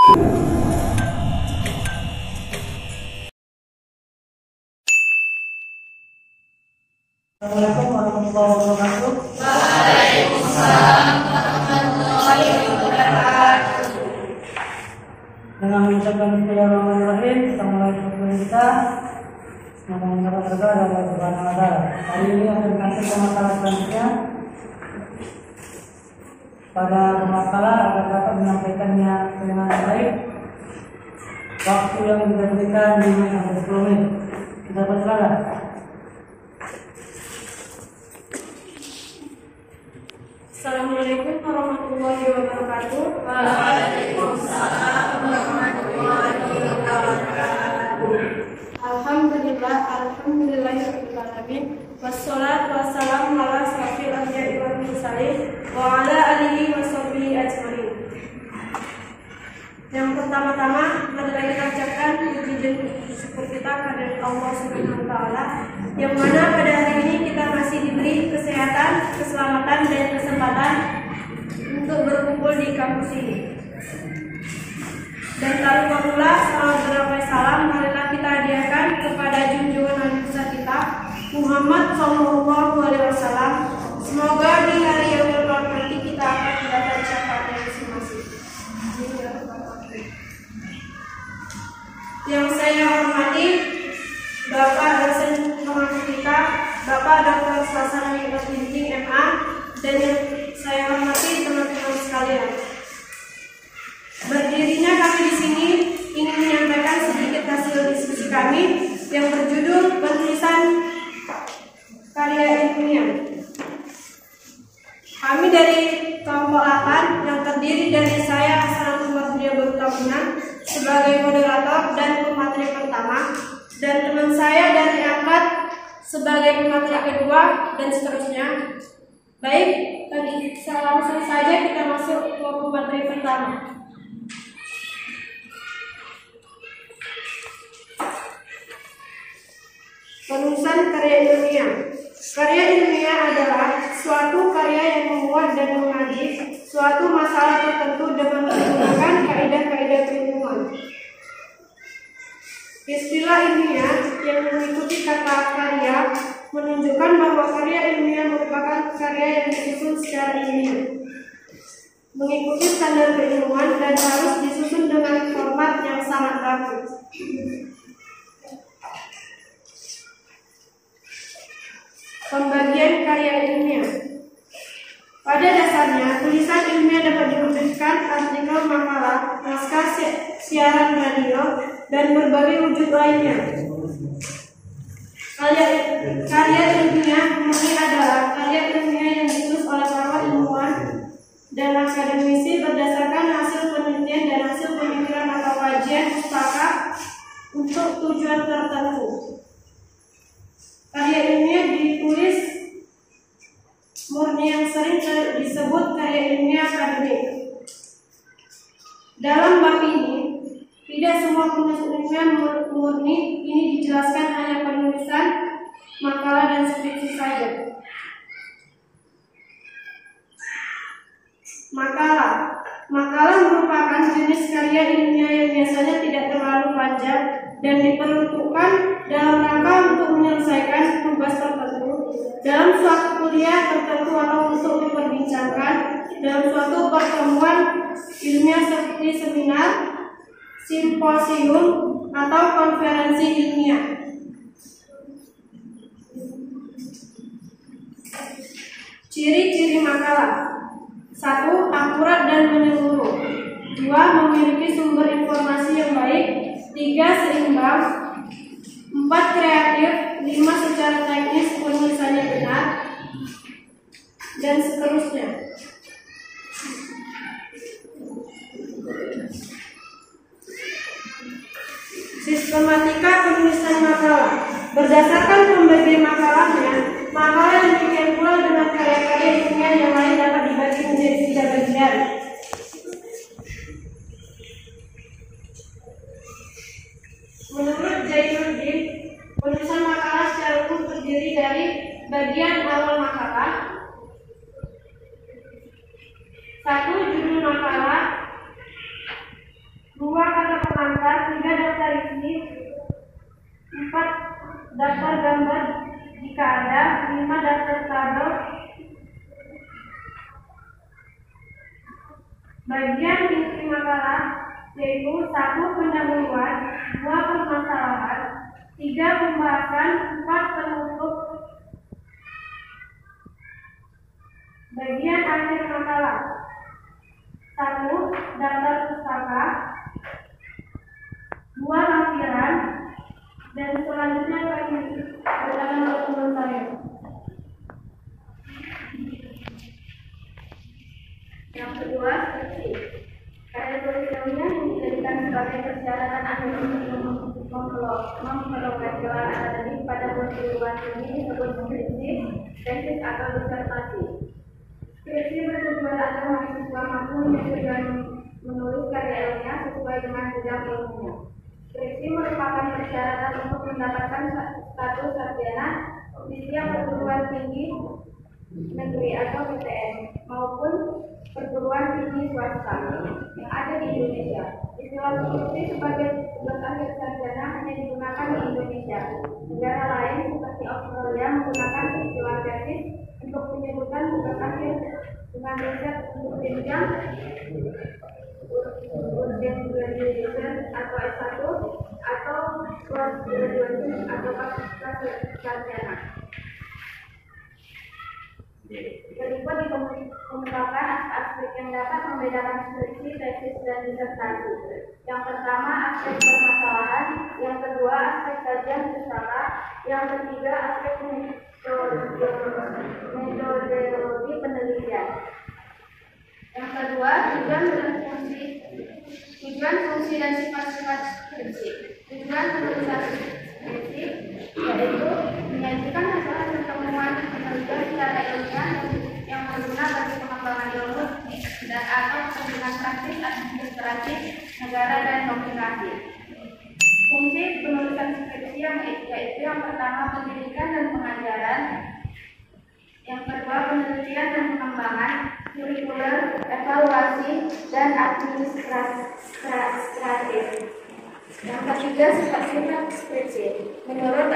Assalamualaikum warahmatullahi wabarakatuh. Waalaikumsalam warahmatullahi wabarakatuh. Dengan mengucapkan bismillahirrahmanirrahim, kita mulai pertemuan kita. Semoga mendapat berkah dari Allah Subhanahu wa Ta'ala. Hari ini akan kasih pemakalan selanjutnya. Pada pemakalan akan dapat menyampaikannya dengan baik. Waktu yang diberikan 5-10 menit. Kita persilakan. Assalamualaikum warahmatullahi wabarakatuh. Waalaikumsalam warahmatullahi wabarakatuh. Alhamdulillahirabbil alamin. Wassalatu wassalamu ala asyrofil anbiya'i wal mursalin wa ala alihi washabbihi ajmain. Yang pertama-tama marilah kita ucapkan puji dan syukur kita kepada Allah Subhanahu wa Ta'ala, yang mana pada hari ini kita masih diberi kesehatan, keselamatan dan kesempatan untuk berkumpul di kampus ini. Dan tak lupa pula salawat beramai salam marilah kita hadiahkan kepada junjungan Nabi besar kita Muhammad Sallallahu Alaihi Wasallam. Semoga di hari yang berbahagia nanti kita akan mendapat syafaatnya masing-masing. Yang saya hormati Bapak dosen informatika, Bapak Dr. Sasana Ginting MA, dan yang saya hormati teman-teman sekalian. Berdirinya kami di sini ingin menyampaikan sedikit hasil diskusi kami yang berjudul penulisan karya ilmiah. Kami dari kelompok 8 yang terdiri dari saya Hasanatul Mardiya Barutamina sebagai moderator dan pemateri pertama, dan teman saya dari angkat sebagai pemateri kedua, dan seterusnya. Baik, langsung saja kita masuk ke pemateri pertama. Penulisan karya ilmiah. Karya ilmiah adalah suatu karya yang memuat dan mengaji suatu masalah tertentu dengan menggunakan kaidah-kaidah keilmuan. Istilah ilmiah yang mengikuti kata karya menunjukkan bahwa karya ilmiah merupakan karya yang disusun secara ilmiah, mengikuti standar keilmuan, dan harus disusun dengan format yang sangat rapi. Pembagian karya ilmiah. Pada dasarnya, tulisan ilmiah dapat diwujudkan artikel, makalah, naskah siaran radio, dan berbagai wujud lainnya. Karya ilmiah murni adalah karya ilmiah yang ditulis oleh para ilmuwan dan akademisi berdasarkan hasil penelitian dan hasil pemikiran atau kajian pustaka untuk tujuan tertentu. Karya ilmiah ditulis murni yang sering disebut karya ilmiah akademik. Dalam bab ini, tidak semua penulis ilmiah murni ini dijelaskan hanya penulisan makalah dan skripsi saja. Makalah merupakan jenis karya ilmiah yang biasanya tidak terlalu panjang dan diperuntukkan dalam rangka untuk menyelesaikan tugas tertentu dalam suatu kuliah tertentu atau untuk diperbincangkan dalam suatu pertemuan ilmiah seperti seminar, simposium, atau konferensi ilmiah. Ciri-ciri makalah. 1. Akurat dan menyeluruh. 2. Memiliki sumber informasi yang baik. 3. Seimbang. 4. Kreatif. 5. Secara teknis penulisannya benar, dan seterusnya. Sistematika penulisan makalah. Berdasarkan pembagian makalahnya, makalah yang demikian pula dengan karya-karya ilmiah yang lain dapat dibagi menjadi 3 bagian. Menurut Jainuddin, penulisan makalah secara umum terdiri dari bagian awal makalah, 1. Judul makalah, 2. gambar jika ada 5 daftar tabel. Bagian inti makalah yaitu 1 pendahuluan, 2 permasalahan, 3 pembahasan, 4 penutup. Bagian akhir makalah 1 daftar pustaka, 2 lampiran, dan selanjutnya kami berjalan ke teman saya. Yang kedua, skripsi. Karya tulis ilmiah yang dijadikan sebagai persyaratan akhir untuk memperoleh gelar akademik pada perguruan tinggi disebut skripsi, tesis atau disertasi. Skripsi bertujuan agar mahasiswa mampu menyusun dan menulis karya ilmiah sesuai dengan bidang ilmunya. Skripsi merupakan persyaratan untuk mendapatkan status sarjana di setiap perguruan tinggi negeri atau PTN maupun perguruan tinggi swasta yang ada di Indonesia. Istilah skripsi sebagai tugas akhir sarjana hanya digunakan di Indonesia. Negara lain seperti Australia menggunakan istilah tesis untuk penyebutan tugas akhir dengan riset untuk jenjang urgent graduation atau S1 atau post graduation atau pasca sarjana. Berikut dikemukakan aspek yang dapat membedakan skripsi, tesis, dan disertasi. Yang pertama, aspek permasalahan. Yang kedua, aspek kajian pustaka. Yang ketiga, aspek metodologi penelitian. Yang kedua, tujuan, fungsi, dan sifat-sifat skripsi. Tujuan penulisan skripsi yaitu menyajikan hasil temuan penelitian secara ilmiah yang berguna bagi pengembangan ilmu dan atau kepentingan praktis administrasi negara dan komunikasi. Fungsi penulisan skripsi yaitu yang pertama pendidikan dan pengajaran, yang kedua penelitian dan pengembangan, kurikuler, evaluasi, dan administratif. Yang ketiga, sifat-sifat skripsi. Menurut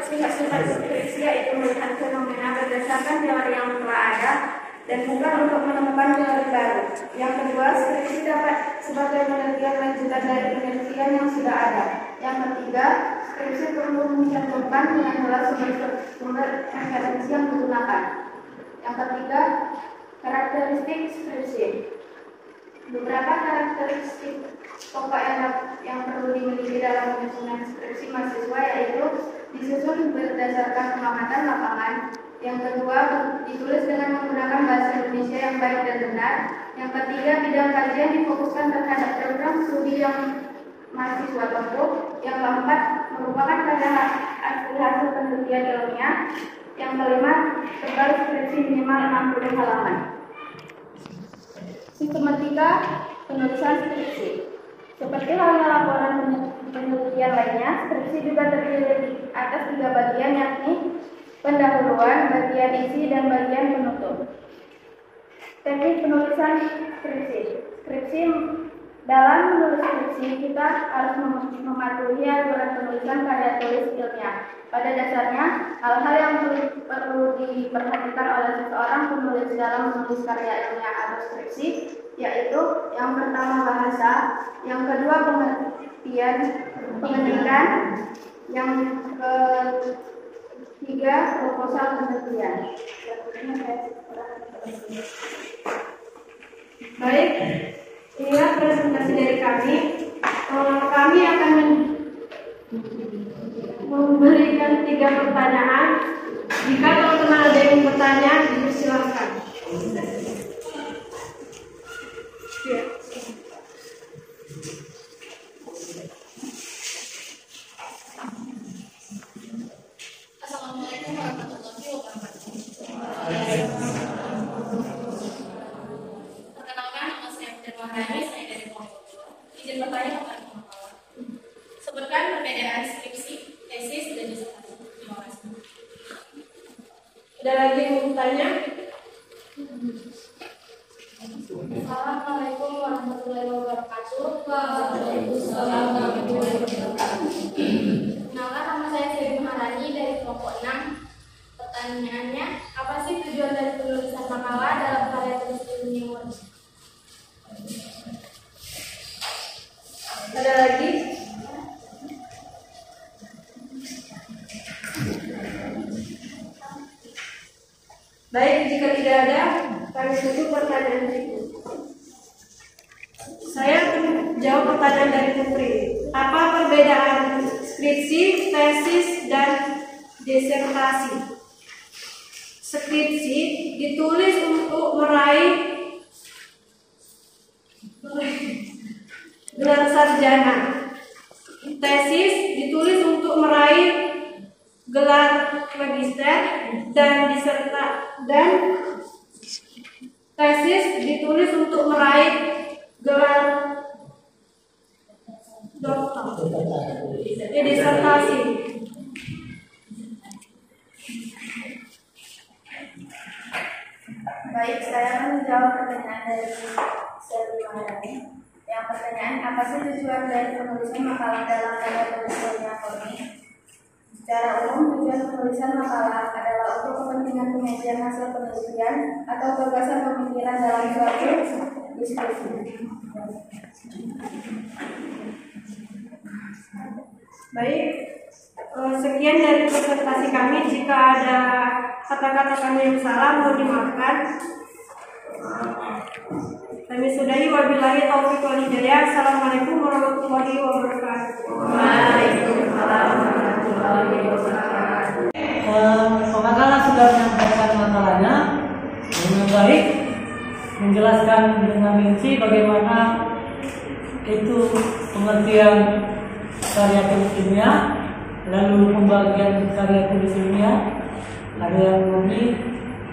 sifat-sifat skripsi yaitu melihat fenomena berdasarkan teori yang telah ada dan bukan untuk menemukan teori baru. Yang kedua, skripsi dapat sebagai penelitian lanjutan dari penelitian yang sudah ada. Yang ketiga, skripsi perlu mencantumkan dengan jelas sumber referensi yang digunakan. Yang ketiga, karakteristik skripsi. Beberapa karakteristik pokok yang perlu dimiliki dalam penyusunan skripsi mahasiswa yaitu disusun berdasarkan pengamatan lapangan. Yang kedua, ditulis dengan menggunakan bahasa Indonesia yang baik dan benar. Yang ketiga, bidang kajian difokuskan terhadap program studi yang mahasiswa tempuh. Yang keempat, merupakan hasil penelitian ilmiah. Yang kelima, tebal skripsi minimal 60 halaman. Sistematika penulisan skripsi. Seperti halnya laporan penelitian lainnya, skripsi juga terdiri atas 3 bagian, yakni pendahuluan, bagian isi, dan bagian penutup. Teknik penulisan skripsi. Dalam menulis skripsi, kita harus mematuhi aturan penulisan karya tulis ilmiah. Pada dasarnya, hal-hal yang perlu diperhatikan oleh seseorang penulis dalam menulis karya ilmiah atau skripsi, yaitu yang pertama bahasa, yang kedua pengertian, yang ketiga proposal penelitian. Baik, inilah presentasi dari kami. Kami akan memberikan 3 pertanyaan. Jika teman-teman ada yang bertanya, silakan. Ya. Assalamualaikum warahmatullahi wabarakatuh. Perkenalkan, nama saya Fitri Wahyani, saya dari Purwokerto. Izin bertanya kepada pengamal. Sebutkan perbedaan skripsi, tesis, dan disertasi. Terima kasih. Ada lagi yang bertanya? Assalamualaikum warahmatullahi wabarakatuh. Waalaikumsalam warahmatullahi wabarakatuh. Kenalkan, nama saya Sri Maharani dari kelompok 6. Pertanyaannya, apa sih tujuan dari penulisan makalah dalam karya tulis ilmiah? Ada lagi? Baik, jika tidak ada, kami tutup pertanyaan itu. Saya jawab pertanyaan dari Putri. Apa perbedaan skripsi, tesis, dan disertasi? Skripsi ditulis untuk meraih gelar sarjana. Tesis ditulis untuk meraih gelar magister, dan tesis ditulis untuk meraih gelar doktor. Disertasi. Baik, saya akan menjawab pertanyaan dari Sri Maharani. Yang pertanyaan, apa sih tujuan dari penulisan makalah dalam karya tulis ilmiah Murni? Secara umum, tujuan penulisan makalah adalah untuk kepentingan penyajian hasil penelitian atau gagasan pemikiran dalam suatu diskusi. Baik, sekian dari presentasi kami. Jika ada kata-kata kami yang salah, mohon dimaafkan. Kami sudahi, wabillahi taufiq wal hidayah. Assalamualaikum warahmatullahi wabarakatuh. Waalaikumsalam warahmatullahi wabarakatuh. Pemakalah sudah menyampaikan makalahnya dengan baik, menjelaskan dengan rinci bagaimana itu pengertian karya tulis ilmiah, lalu pembagian karya tulis ilmiah, ada yang murni,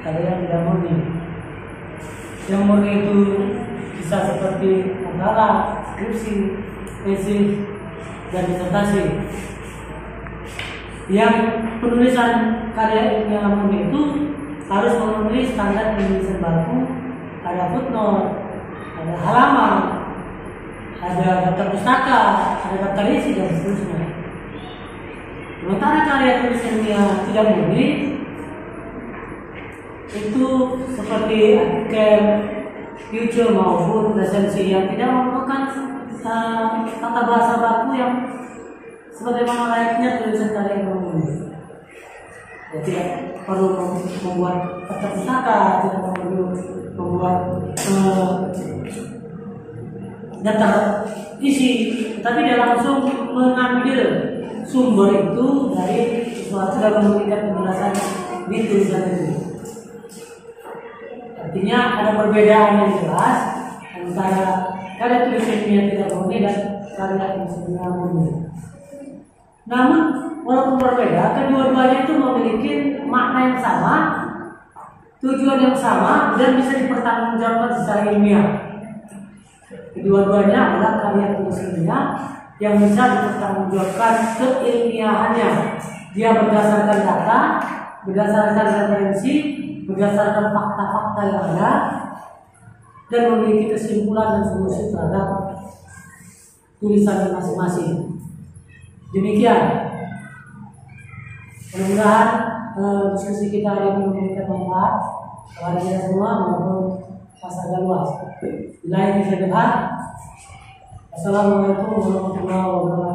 ada yang tidak murni. Yang murni itu bisa seperti makalah, skripsi, tesis, dan disertasi. Yang penulisan karya ilmiah murni itu harus memenuhi standar penulisan baku, ada footnote, ada halaman, ada daftar pustaka, ada daftar isi, dan seterusnya. Sementara karya tulis ilmiah tidak murni itu seperti artikel, judul maupun resensi yang tidak memerlukan tata bahasa baku yang sebagaimana layaknya tulisan karya ilmiah murni. Ya, tidak perlu membuat daftar pustaka, tidak perlu membuat daftar isi, tapi dia langsung mengambil sumber itu dari sesuatu dan memberikan penjelasan di tulisan itu. Artinya ada perbedaan yang jelas antara karya tulis ilmiah tidak murni dan karya tulis ilmiah murni. Namun walaupun berbeda, kedua-duanya itu memiliki makna yang sama, tujuan yang sama, dan bisa dipertanggungjawabkan secara ilmiah. Kedua-duanya adalah karya tulis ilmiah yang bisa dipertanggungjawabkan keilmiahannya. Dia berdasarkan data, berdasarkan referensi, berdasarkan fakta-fakta yang ada, dan memiliki kesimpulan dan solusi terhadap tulisan masing-masing. Demikian. Mudah-mudahan diskusi kita hari ini memberikan manfaat kepada kita semua maupun masyarakat luas. Bila ini saya dengar, Assalamualaikum warahmatullahi wabarakatuh.